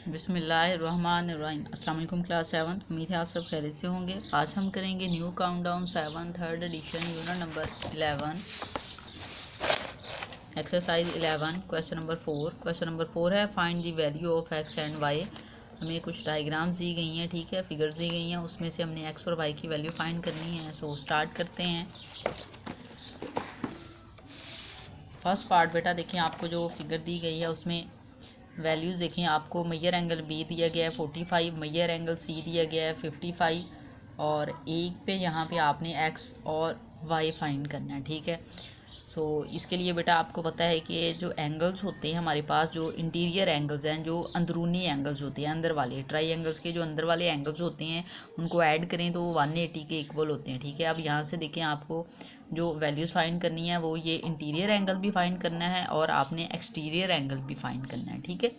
बिस्मिल्लाहिर्रहमानिर्रहीम। अस्सलाम वालेकुम क्लास 7। उम्मीद है आप सब खैरियत से होंगे। आज हम करेंगे new countdown 7 third edition unit number 11 exercise 11 question number 4। Question number 4 है find the value of X and Y. हमें कुछ डायग्राम्स दी गई हैं, ठीक है, फिगर्स दी गई हैं, उसमें से हमने एक्स और वाई की वैल्यू फाइंड करनी है। सो स्टार्ट करते हैं। फर्स्ट पार्ट बेटा देखिए, आपको जो फिगर दी गई है उसमें वैल्यूज़ देखें। आपको मेजर एंगल बी दिया गया है 45, मेजर एंगल सी दिया गया है 55 और एक पे यहाँ पे आपने एक्स और वाई फाइंड करना है, ठीक है। सो इसके लिए बेटा आपको पता है कि जो एंगल्स होते हैं हमारे पास, जो इंटीरियर एंगल्स हैं, जो अंदरूनी एंगल्स होते हैं, अंदर वाले ट्राई एंगल्स के जो अंदर वाले एंगल्स होते हैं उनको ऐड करें तो वो 180 के इक्वल होते हैं, ठीक है। अब यहाँ से देखें, आपको जो वैल्यूज़ फाइंड करनी है वो ये इंटीरियर एंगल भी फाइंड करना है और आपने एक्सटीरियर एंगल भी फाइंड करना है, ठीक है।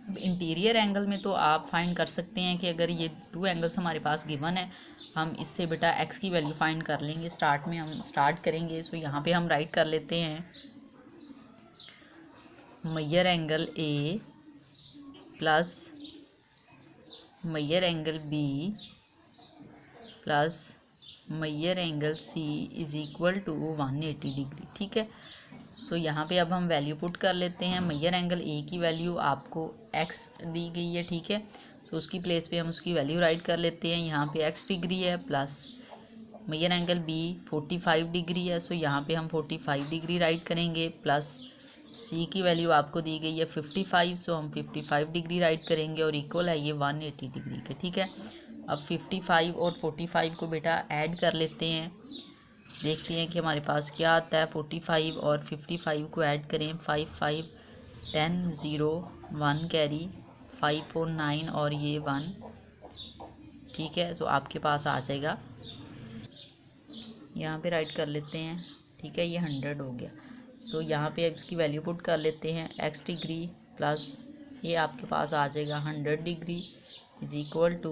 अब इंटीरियर एंगल में तो आप फाइंड कर सकते हैं कि अगर ये टू एंगल्स हमारे पास गिवन है, हम इससे बेटा एक्स की वैल्यू फाइंड कर लेंगे। स्टार्ट में हम स्टार्ट करेंगे। सो यहाँ पे हम राइट कर लेते हैं measure angle A plus measure angle B plus measure angle C is equal to 180 degree, ठीक है। सो यहाँ पे अब हम वैल्यू पुट कर लेते हैं। मेजर एंगल ए की वैल्यू आपको एक्स दी गई है, ठीक है। सो उसकी प्लेस पे हम उसकी वैल्यू राइट कर लेते हैं। यहाँ पे एक्स डिग्री है plus measure angle B 45 degree है। सो यहाँ पे हम 45 डिग्री राइट करेंगे प्लस सी की वैल्यू आपको दी गई है 55। सो हम 55 डिग्री राइट करेंगे और इक्वल है ये 180 डिग्री के, ठीक है। अब 55 और 45 को बेटा ऐड कर लेते हैं, देखते हैं कि हमारे पास क्या आता है। 45 और 55 को ऐड करें, 5 5 10 0 1 कैरी 5 4 9 और ये 1, ठीक है। तो आपके पास आ जाएगा, यहाँ पे राइट कर लेते हैं, ठीक है, ये 100 हो गया। सो यहाँ पे अब इसकी वैल्यू पुट कर लेते हैं। एक्स डिग्री प्लस ये आपके पास आ जाएगा 100 degree is equal to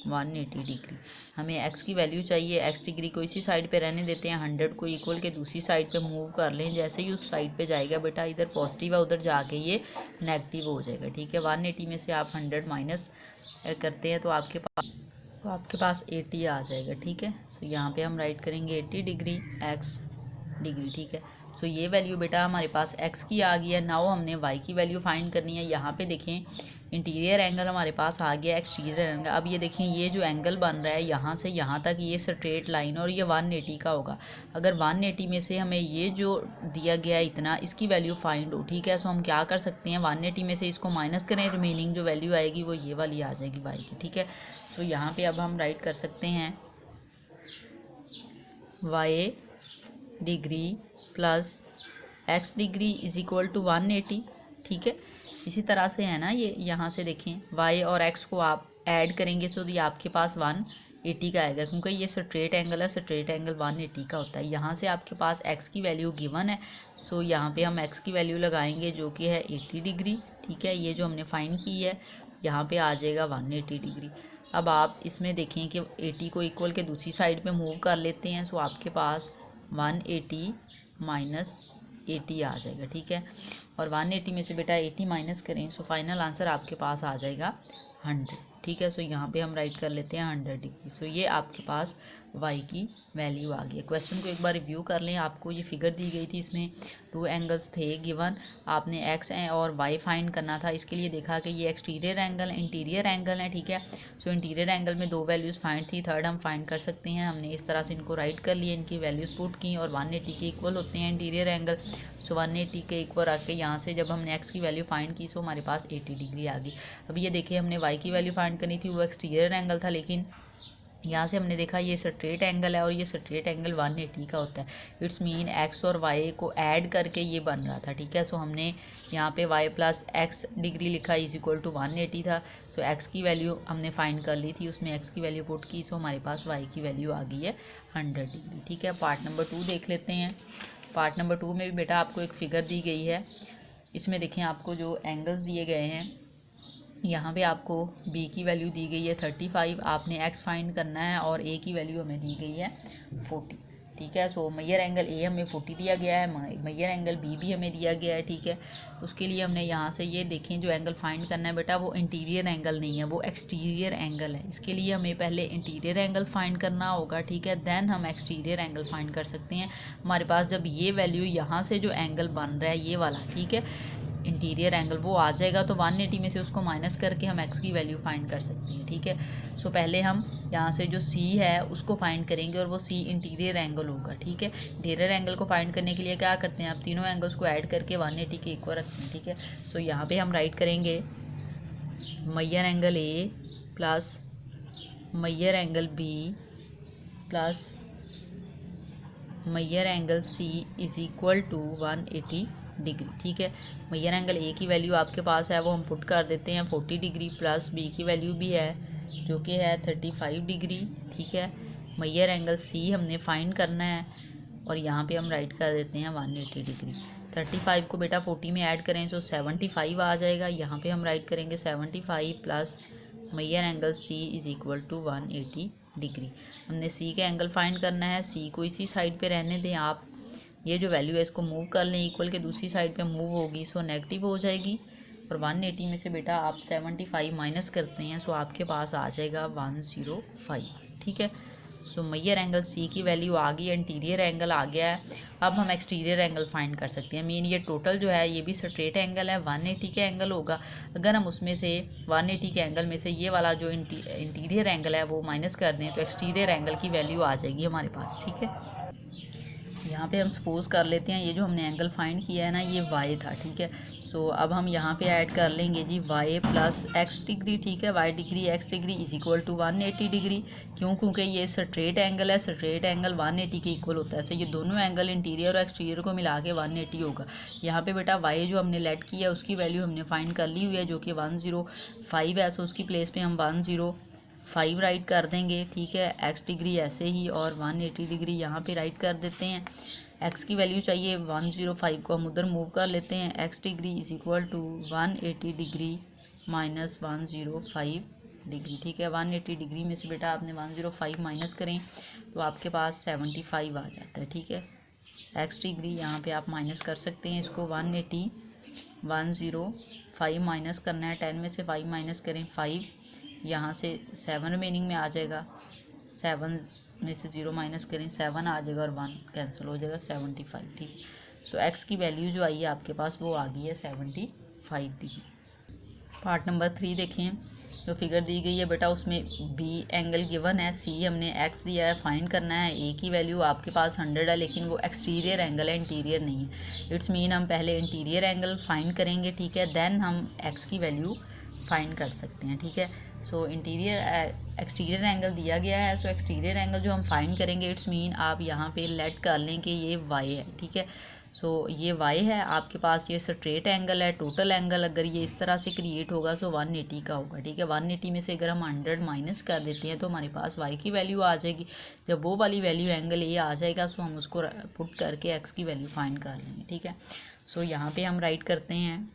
180 degree. हमें एक्स की वैल्यू चाहिए। एक्स डिग्री को इसी साइड पे रहने देते हैं, 100 को इक्वल के दूसरी साइड पे मूव कर लें। जैसे ही उस साइड पे जाएगा बेटा, इधर पॉजिटिव है, उधर जाके ये नेगेटिव हो जाएगा, ठीक है। 180 में से आप 100 माइनस करते हैं तो आपके पास 80 आ जाएगा, ठीक है। सो यहाँ पे हम राइट करेंगे 80 डिग्री एक्स डिग्री, ठीक है। सो ये वैल्यू बेटा हमारे पास एक्स की आ गई है। नाउ हमने वाई की वैल्यू फाइंड करनी है। यहाँ पे देखें, इंटीरियर एंगल हमारे पास आ गया, एक्सटीरियर एंगल। अब ये देखें, ये जो एंगल बन रहा है यहाँ से यहाँ तक, ये स्ट्रेट लाइन और ये 180 का होगा। अगर 180 में से हमें ये जो दिया गया है इतना, इसकी वैल्यू फाइंड हो, ठीक है। सो हम क्या कर सकते हैं, 180 में से इसको माइनस करें, रिमेनिंग जो वैल्यू आएगी वो ये वाली आ जाएगी वाई की, ठीक है। सो यहाँ पे अब हम राइट कर सकते हैं Y degree plus X degree is equal to 180, ठीक है। इसी तरह से है ना, ये यहाँ से देखें, y और x को आप ऐड करेंगे तो ये आपके पास 180 का आएगा, क्योंकि ये स्ट्रेट एंगल है, स्ट्रेट एंगल 180 का होता है। यहाँ से आपके पास x की वैल्यू गिवन है। सो यहाँ पे हम x की वैल्यू लगाएंगे जो कि है 80 डिग्री, ठीक है। ये जो हमने फाइंड की है यहाँ पे आ जाएगा 180 डिग्री। अब आप इसमें देखें कि 80 को इक्वल के दूसरी साइड पे मूव कर लेते हैं। सो आपके पास 180 माइनस 80 आ जाएगा, ठीक है। और 180 में से बेटा 80 माइनस करें, सो फाइनल आंसर आपके पास आ जाएगा 100, ठीक है। सो यहाँ पे हम राइट कर लेते हैं 100 डिग्री। सो ये आपके पास y की वैल्यू आ गई है। क्वेश्चन को एक बार रिव्यू कर लें। आपको ये फिगर दी गई थी, इसमें टू एंगल्स थे गिवन, आपने x और y फाइंड करना था। इसके लिए देखा कि ये एक्सटीरियर एंगल इंटीरियर एंगल है, ठीक है। सो इंटीरियर एंगल में दो वैल्यूज़ फाइंड थी, थर्ड हम फाइंड कर सकते हैं। हमने इस तरह से इनको राइट कर लिए, इनकी वैल्यूज़ पुट की और 180 के इक्वल होते हैं इंटीरियर एंगल। सो 180 के इक्वल आके यहाँ से जब हमने x की वैल्यू फाइंड की, सो हमारे पास 80 डिग्री आ गई। अब ये देखिए, हमने y की वैल्यू फाइंड करनी थी, वो एक्सटीरियर एंगल था, लेकिन यहाँ से हमने देखा ये स्ट्रेट एंगल है और ये स्ट्रेट एंगल 180 का होता है। इट्स मीन x और y को ऐड करके ये बन रहा था, ठीक है। सो हमने यहाँ पे y प्लस एक्स डिग्री लिखा इज इक्वल टू 180 था। तो x की वैल्यू हमने फाइंड कर ली थी, उसमें x की वैल्यू पुट की, सो हमारे पास y की वैल्यू आ गई है 100 डिग्री, ठीक है। पार्ट नंबर 2 देख लेते हैं। पार्ट नंबर 2 में भी बेटा आपको एक फ़िगर दी गई है। इसमें देखें, आपको जो एंगल्स दिए गए हैं, यहाँ पे आपको b की वैल्यू दी गई है 35, आपने x फाइंड करना है और a की वैल्यू हमें दी गई है 40। ठीक है। सो मैयर एंगल ए हमें 40 दिया गया है, मैयर एंगल बी भी हमें दिया गया है, ठीक है। उसके लिए हमने यहाँ से ये देखें जो एंगल फाइंड करना है बेटा वो इंटीरियर एंगल नहीं है, वो एक्सटीरियर एंगल है। इसके लिए हमें पहले इंटीरियर एंगल फाइंड करना होगा, ठीक है, देन हम एक्सटीरियर एंगल फाइंड कर सकते हैं। हमारे पास जब ये वैल्यू यहाँ से जो एंगल बन रहा है ये वाला, ठीक है, इंटीरियर एंगल वो आ जाएगा तो 180 में से उसको माइनस करके हम एक्स की वैल्यू फाइंड कर सकते हैं, ठीक है। सो पहले हम यहाँ से जो सी है उसको फाइंड करेंगे और वो सी इंटीरियर एंगल होगा, ठीक है। इंटीरियर एंगल को फाइंड करने के लिए क्या करते हैं, आप तीनों एंगल्स को ऐड करके 180 के इक्वल रखते हैं, ठीक है। सो यहाँ पे हम राइट करेंगे measure angle A plus measure angle B plus measure angle C is equal to 180 degree, ठीक है। मैयर एंगल ए की वैल्यू आपके पास है वो हम पुट कर देते हैं 40 डिग्री, प्लस बी की वैल्यू भी है जो कि है 35 डिग्री, ठीक है। मैयर एंगल सी हमने फाइंड करना है और यहाँ पे हम राइट कर देते हैं 180 डिग्री। 35 को बेटा 40 में ऐड करें तो 75 आ जाएगा। यहाँ पे हम राइट करेंगे 75 plus measure angle C is equal to 180 degree. हमने सी का एंगल फाइंड करना है, सी को इसी साइड पे रहने दें आप। ये जो वैल्यू है इसको मूव कर लें, इक्वल के दूसरी साइड पे मूव होगी सो नेगेटिव हो जाएगी। और 180 में से बेटा आप 75 माइनस करते हैं सो आपके पास आ जाएगा 105, ठीक है। सो मैयर एंगल सी की वैल्यू आ गई, इंटीरियर एंगल आ गया है। अब हम एक्सटीरियर एंगल फाइंड कर सकते हैं। मीन ये टोटल जो है ये भी स्ट्रेट एंगल है, 180 के एंगल होगा। अगर हम उसमें से 180 के एंगल में से ये वाला जो इंटीरियर एंगल है वो माइनस कर दें तो एक्सटीरियर एंगल की वैल्यू आ जाएगी हमारे पास, ठीक है। यहाँ पे हम सपोज कर लेते हैं ये जो हमने एंगल फाइंड किया है ना ये y था, ठीक है। सो अब हम यहाँ पे ऐड कर लेंगे जी y प्लस एक्स डिग्री, ठीक है। y degree X degree is equal to 180 degree. क्यों? क्योंकि ये स्ट्रेट एंगल है, स्ट्रेट एंगल 180 के इक्वल होता है। तो ये दोनों एंगल इंटीरियर और एक्सटीरियर को मिला के 180 होगा। यहाँ पे बेटा y जो हमने लेट किया है उसकी वैल्यू हमने फाइंड कर ली हुई है जो कि 105 है। सो उसकी प्लेस पे हम 105 राइट कर देंगे, ठीक है। एक्स डिग्री ऐसे ही और 180 डिग्री यहाँ पे राइट कर देते हैं। एक्स की वैल्यू चाहिए 105 को हम उधर मूव कर लेते हैं। X degree is equal to 180 degree minus 105 degree, ठीक है। 180 डिग्री में से बेटा आपने 105 माइनस करें तो आपके पास 75 आ जाता है, ठीक है। एक्स डिग्री यहाँ पे आप माइनस कर सकते हैं इसको 105 माइनस करना है। 10 में से 5 माइनस करें 5, यहाँ से 7 रिमेनिंग में आ जाएगा। 7 में से 0 माइनस करें 7 आ जाएगा और 1 कैंसिल हो जाएगा 75, ठीक है। सो एक्स की वैल्यू जो आई है आपके पास वो आ गई है 75 डिग्री। पार्ट नंबर 3 देखें, जो फिगर दी गई है बेटा उसमें बी एंगल गिवन है, सी हमने एक्स दिया है, फाइंड करना है। ए की वैल्यू आपके पास 100 है लेकिन वो एक्सटीरियर एंगल है, इंटीरियर नहीं है। इट्स मीन हम पहले इंटीरियर एंगल फाइंड करेंगे, ठीक है, देन हम एक्स की वैल्यू फाइंड कर सकते हैं, ठीक है। सो एक्सटीरियर एंगल दिया गया है। सो एक्सटीरियर एंगल जो हम फाइंड करेंगे इट्स मीन आप यहाँ पे लेट कर लें कि ये वाई है, ठीक है। सो ये वाई है, आपके पास ये स्ट्रेट एंगल है। टोटल एंगल अगर ये इस तरह से क्रिएट होगा सो 180 का होगा, ठीक है। 180 में से अगर हम 100 माइनस कर देते हैं तो हमारे पास वाई की वैल्यू आ जाएगी। जब वो वाली वैल्यू एंगल ये आ जाएगा सो हम उसको पुट करके एक्स की वैल्यू फाइंड कर लेंगे, ठीक है। सो यहाँ पे हम राइट करते हैं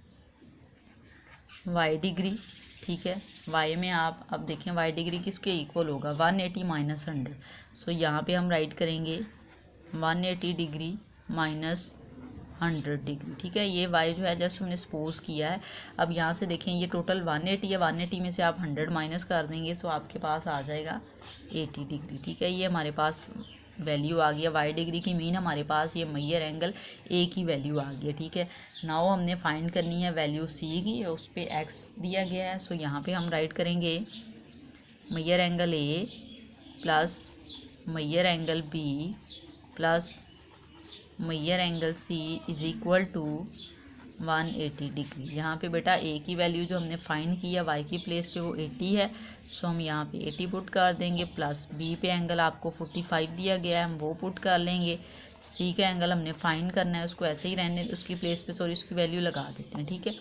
वाई डिग्री, ठीक है। वाई में आप अब देखें वाई डिग्री किसके इक्वल होगा 180 माइनस 100। सो यहाँ पे हम राइट करेंगे 180 डिग्री माइनस 100 डिग्री, ठीक है। ये वाई जो है जस्ट हमने सपोज किया है। अब यहाँ से देखें ये टोटल 180 है, 180 में से आप 100 माइनस कर देंगे सो आपके पास आ जाएगा 80 डिग्री, ठीक है। ये हमारे पास वैल्यू आ गया वाई डिग्री की। मीन हमारे पास ये मैयर एंगल ए की वैल्यू आ गई है, ठीक है। नाउ हमने फाइंड करनी है वैल्यू सी की, उस पर एक्स दिया गया है। सो यहाँ पे हम राइट करेंगे measure angle A plus measure angle B plus measure angle C is equal to 180 degree. यहाँ पे बेटा ए की वैल्यू जो हमने फाइंड की है वाई की प्लेस पे वो 80 है। सो हम यहाँ पे 80 पुट कर देंगे, प्लस बी पे एंगल आपको 45 दिया गया है हम वो पुट कर लेंगे। सी का एंगल हमने फाइंड करना है, उसको ऐसे ही रहने उसकी प्लेस पे सॉरी उसकी वैल्यू लगा देते हैं, ठीक है।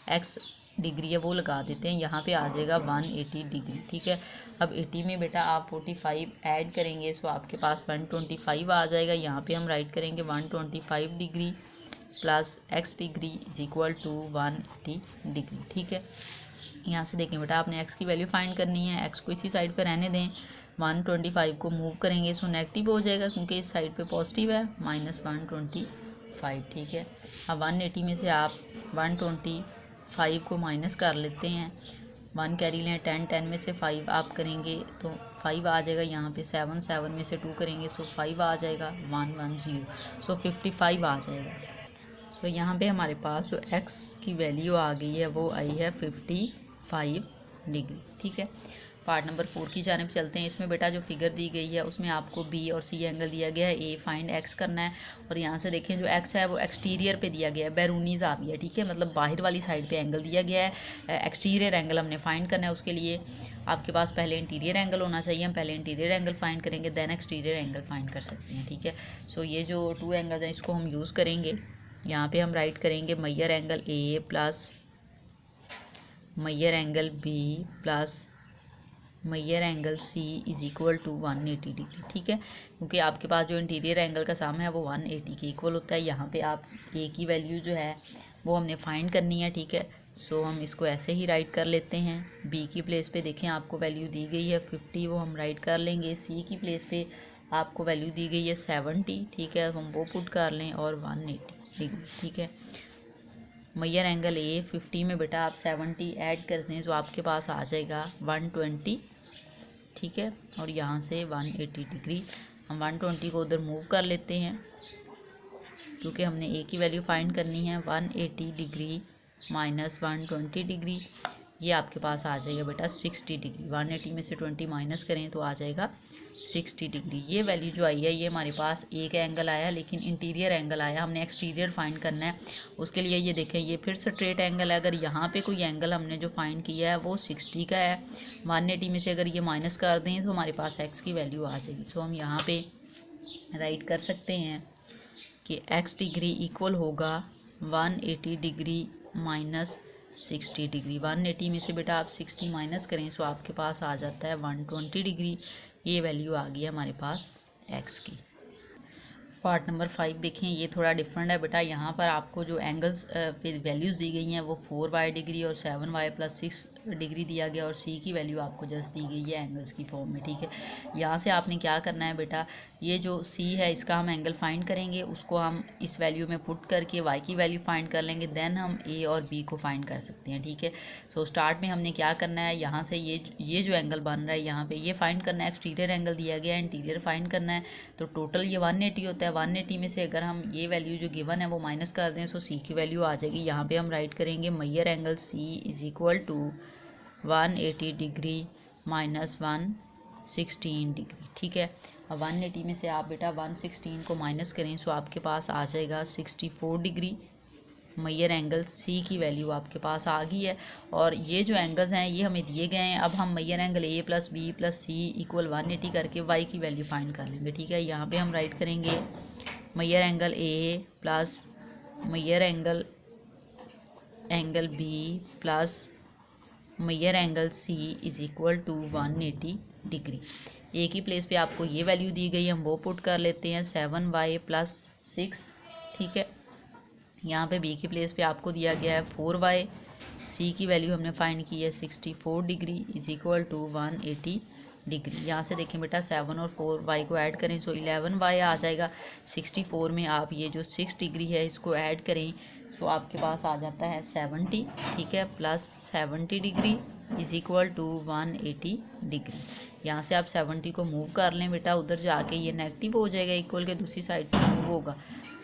एक्स डिग्री है वो लगा देते हैं, यहाँ पे आ जाएगा 180 डिग्री, ठीक है। अब 80 में बेटा आप 45 ऐड करेंगे सो आपके पास 125 आ जाएगा। यहाँ पे हम राइट करेंगे 125 degree plus X degree is equal to 180 degree, ठीक है। यहाँ से देखें बेटा आपने एक्स की वैल्यू फाइंड करनी है, एक्स को इसी साइड पे रहने दें। 125 को मूव करेंगे सो नेगेटिव हो जाएगा क्योंकि इस साइड पे पॉजिटिव है, -125, ठीक है। अब 180 में से आप 125 को माइनस कर लेते हैं, 1 कैरी लें, 10 में से 5 आप करेंगे तो 5 आ जाएगा यहाँ पे, 7 में से 2 करेंगे सो 5 आ जाएगा, 110 सो 55 आ जाएगा। सो यहाँ पे हमारे पास जो x की वैल्यू आ गई है वो आई है 55 डिग्री, ठीक है। पार्ट नंबर 4 की जानिब चलते हैं। इसमें बेटा जो फिगर दी गई है उसमें आपको B और C एंगल दिया गया है, A फाइंड x करना है और यहाँ से देखें जो x है वो एक्सटीरियर पे दिया गया है, बैरूनी ज़ाविया, ठीक है, मतलब बाहर वाली साइड पे एंगल दिया गया है। एक्सटीरियर एंगल हमने फाइंड करना है, उसके लिए आपके पास पहले इंटीरियर एंगल होना चाहिए। हम पहले इंटीरियर एंगल फाइंड करेंगे, देन एक्सटीरियर एंगल फाइंड कर सकते हैं, ठीक है। सो ये जो 2 एंगल्स हैं इसको हम यूज़ करेंगे। यहाँ पे हम राइट करेंगे measure angle A plus measure angle B plus measure angle C is equal to 180 degree, ठीक है, क्योंकि आपके पास जो इंटीरियर एंगल का सम है वो 180 के इक्वल होता है। यहाँ पे आप A की वैल्यू जो है वो हमने फाइंड करनी है, ठीक है। सो हम इसको ऐसे ही राइट कर लेते हैं। B की प्लेस पे देखें आपको वैल्यू दी गई है 50, वो हम राइट कर लेंगे। C की प्लेस पे आपको वैल्यू दी गई है 70, ठीक है, हम वो पुट कर लें और 180 डिग्री, ठीक है। मैयर एंगल A 50 में बेटा आप 70 ऐड करते हैं तो आपके पास आ जाएगा 120, ठीक है, और यहाँ से 180 डिग्री। हम 120 को उधर मूव कर लेते हैं क्योंकि हमने A की वैल्यू फाइंड करनी है। 180 डिग्री माइनस 120 डिग्री, ये आपके पास आ जाएगा बेटा 60 डिग्री। 180 में से 20 माइनस करें तो आ जाएगा 60 डिग्री। ये वैल्यू जो आई है ये हमारे पास एक एंगल आया लेकिन इंटीरियर एंगल आया, हमने एक्सटीरियर फाइंड करना है। उसके लिए ये देखें ये फिर स्ट्रेट एंगल है। अगर यहाँ पे कोई एंगल हमने जो फाइंड किया है वो 60 का है, 180 में से अगर ये माइनस कर दें तो हमारे पास एक्स की वैल्यू आ जाएगी। सो हम यहाँ पे राइट कर सकते हैं कि एक्स डिग्री इक्वल होगा 180 डिग्री माइनस 60 डिग्री। 180 में से बेटा आप 60 माइनस करें सो आपके पास आ जाता है 120 डिग्री। ये वैल्यू आ गई है हमारे पास एक्स की। पार्ट नंबर 5 देखें, ये थोड़ा डिफरेंट है बेटा। यहाँ पर आपको जो एंगल्स पे वैल्यूज़ दी गई हैं वो 4y डिग्री और 7y प्लस 6 डिग्री दिया गया और C की वैल्यू आपको जस्ट दी गई है एंगल्स की फॉर्म में, ठीक है। यहाँ से आपने क्या करना है बेटा, ये जो C है इसका हम एंगल फाइंड करेंगे, उसको हम इस वैल्यू में पुट करके y की वैल्यू फाइंड कर लेंगे, देन हम A और B को फाइंड कर सकते हैं, ठीक है। सो स्टार्ट में हमने क्या करना है, यहाँ से ये जो एंगल बन रहा है यहाँ पे ये फाइंड करना है। एक्सटीरियर एंगल दिया गया है, इंटीरियर फाइंड करना है, तो टोटल ये 180 होता है। 180 में से अगर हम ये वैल्यू जो गिवन है वो माइनस कर दें सो C की वैल्यू आ जाएगी। यहाँ पे हम राइट करेंगे measure angle C is equal to 180 degree minus 116 degree, ठीक है। अब 180 में से आप बेटा 116 को माइनस करें सो आपके पास आ जाएगा 64 डिग्री। मैयर एंगल C की वैल्यू आपके पास आ गई है और ये जो एंगल्स हैं ये हमें दिए गए हैं। अब हम measure angle A plus B plus C equal 180 करके y की वैल्यू फाइंड कर लेंगे, ठीक है। यहाँ पे हम राइट करेंगे measure angle A plus measure angle B plus measure angle C is equal to 180 degree. A की प्लेस पे आपको ये वैल्यू दी गई, हम वो पुट कर लेते हैं 7y प्लस 6, ठीक है। यहाँ पे B की प्लेस पे आपको दिया गया है 4y, C की वैल्यू हमने फाइंड की है 64 degree is equal to 180 degree. यहाँ से देखें बेटा 7 और 4y को ऐड करें सो 11y आ जाएगा। 64 में आप ये जो 6 डिग्री है इसको ऐड करें सो आपके पास आ जाता है 70, ठीक है, plus 70 degree is equal to 180 degree. यहाँ से आप 70 को मूव कर लें बेटा, उधर जाके ये नेगेटिव हो जाएगा, इक्वल के दूसरी साइड पर मूव होगा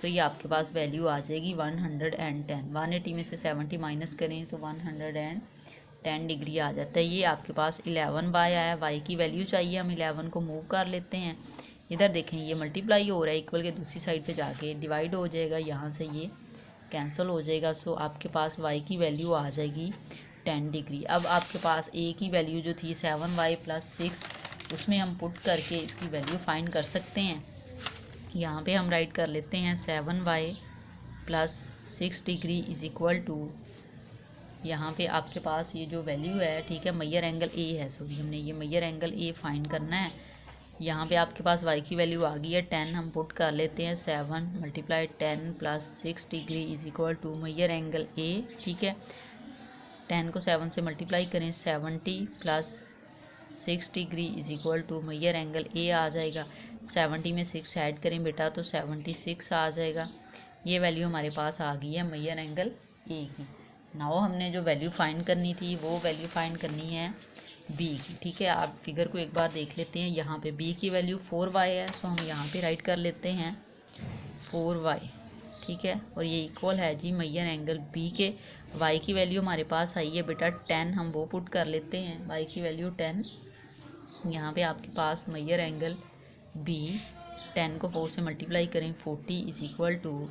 तो ये आपके पास वैल्यू आ जाएगी 110। 180 में से 70 माइनस करें तो 110 डिग्री आ जाता है। ये आपके पास 11y आया, y की वैल्यू चाहिए, हम 11 को मूव कर लेते हैं। इधर देखें ये मल्टीप्लाई हो रहा है, इक्वल के दूसरी साइड पे जाके डिवाइड हो जाएगा, यहाँ से ये कैंसिल हो जाएगा। सो आपके पास y की वैल्यू आ जाएगी 10 डिग्री। अब आपके पास A की वैल्यू जो थी 7y प्लस 6 उसमें हम पुट करके इसकी वैल्यू फाइंड कर सकते हैं। यहाँ पे हम राइट कर लेते हैं 7y plus 6 degree is equal to, यहाँ पे आपके पास ये जो वैल्यू है, ठीक है, मैयर एंगल A है, सॉरी हमने ये मैयर एंगल A फाइंड करना है। यहाँ पे आपके पास y की वैल्यू आ गई है 10, हम पुट कर लेते हैं 7 multiply 10 plus 6 degree is equal to measure angle A, ठीक है। 10 को 7 से मल्टीप्लाई करें 70 plus 6 degree is equal to measure angle A आ जाएगा। 70 में 6 ऐड करें बेटा तो 76 आ जाएगा। ये वैल्यू हमारे पास आ गई है मैयर एंगल ए की। नाउ हमने जो वैल्यू फाइंड करनी थी वो वैल्यू फाइंड करनी है बी की। ठीक है, आप फिगर को एक बार देख लेते हैं। यहाँ पे बी की वैल्यू 4y है, सो हम यहाँ पे राइट कर लेते हैं 4y। ठीक है, और ये इक्वल है जी मैयर एंगल बी के। y की वैल्यू हमारे पास आई है बेटा 10, हम वो पुट कर लेते हैं। y की वैल्यू 10, यहाँ पे आपके पास मैयर एंगल बी 10 को 4 से मल्टीप्लाई करें 40 is equal to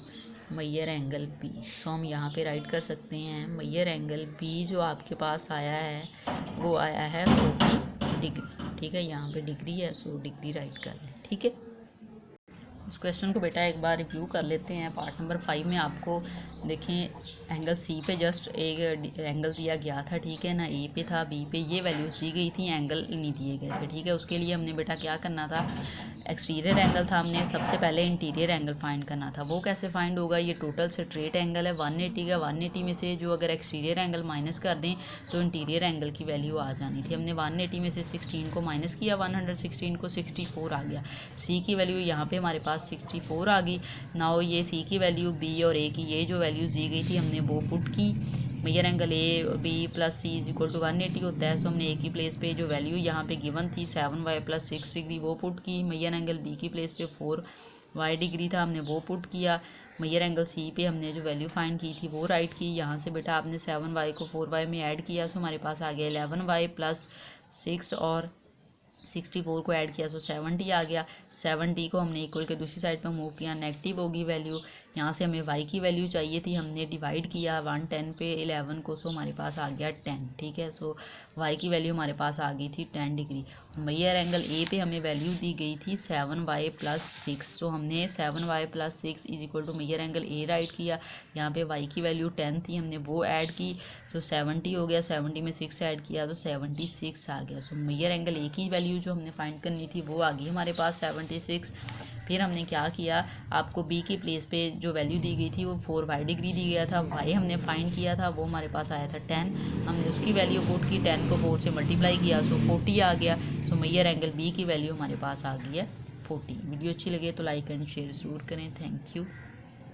measure angle B. So हम यहाँ पे राइट कर सकते हैं मैयर एंगल बी जो आपके पास आया है वो आया है 40 डिग्री। ठीक है, यहाँ पे डिग्री है, सो डिग्री राइट कर लें। ठीक है, इस क्वेश्चन को बेटा एक बार रिव्यू कर लेते हैं। पार्ट नंबर 5 में आपको देखें एंगल सी पे जस्ट एक एंगल दिया गया था। ठीक है ना, ए पे था, बी पे ये वैल्यूज दी गई थी, एंगल नहीं दिए गए थे। ठीक है, उसके लिए हमने बेटा क्या करना था, एक्सटीरियर एंगल था, हमने सबसे पहले इंटीरियर एंगल फाइंड करना था। वो कैसे फाइंड होगा, ये टोटल स्ट्रेट एंगल है 180 का। 180 में से जो अगर एक्सटीरियर एंगल माइनस कर दें तो इंटीरियर एंगल की वैल्यू आ जानी थी। हमने 180 में से 16 को माइनस किया, 116 को 64 आ गया। सी की वैल्यू यहाँ पे हमारे पास 64 आ गई। नाउ ये सी की वैल्यू बी और ए की ये जो वैल्यूज़ दी गई थी हमने वो पुट की। Measure angle A B plus C is equal to 180 होता है, सो हमने ए की प्लेस पे जो वैल्यू यहाँ पे गिवन थी 7y प्लस 6 डिग्री वो पुट की। मैयर एंगल बी की प्लेस पे 4y डिग्री था, हमने वो पुट किया। मैयर एंगल सी पे हमने जो वैल्यू फाइंड की थी वो राइट की। यहाँ से बेटा आपने 7y को 4y में ऐड किया, सो हमारे पास आ गया 11y प्लस 6 और 64 को ऐड किया, सो 70 आ गया। 70 को हमने इक्वल के दूसरी साइड पर मूव किया, नेगेटिव होगी वैल्यू। यहाँ से हमें y की वैल्यू चाहिए थी, हमने डिवाइड किया 110 पे 11 को, सो हमारे पास आ गया 10। ठीक है, सो y की वैल्यू हमारे पास आ गई थी 10 डिग्री। मैयर एंगल ए पे हमें वैल्यू दी गई थी 7y प्लस 6, सो हमने 7y plus 6 is equal to measure angle A write किया। यहाँ पे y की वैल्यू 10 थी, हमने वो ऐड की, सो 70 हो गया। 70 में 6 ऐड किया तो 76 आ गया। सो मैयर एंगल ए की वैल्यू जो हमने फाइंड करनी थी वो आ गई हमारे पास 76। फिर हमने क्या किया, आपको बी की प्लेस पे जो वैल्यू दी गई थी वो 4y डिग्री दी गया था, y हमने फाइंड किया था वो हमारे पास आया था 10। हमने उसकी वैल्यू पुट की, 10 को 4 से मल्टीप्लाई किया, सो 40 आ गया। सो मैयर एंगल बी की वैल्यू हमारे पास आ गई है 40। वीडियो अच्छी लगे तो लाइक एंड शेयर ज़रूर करें। Thank you.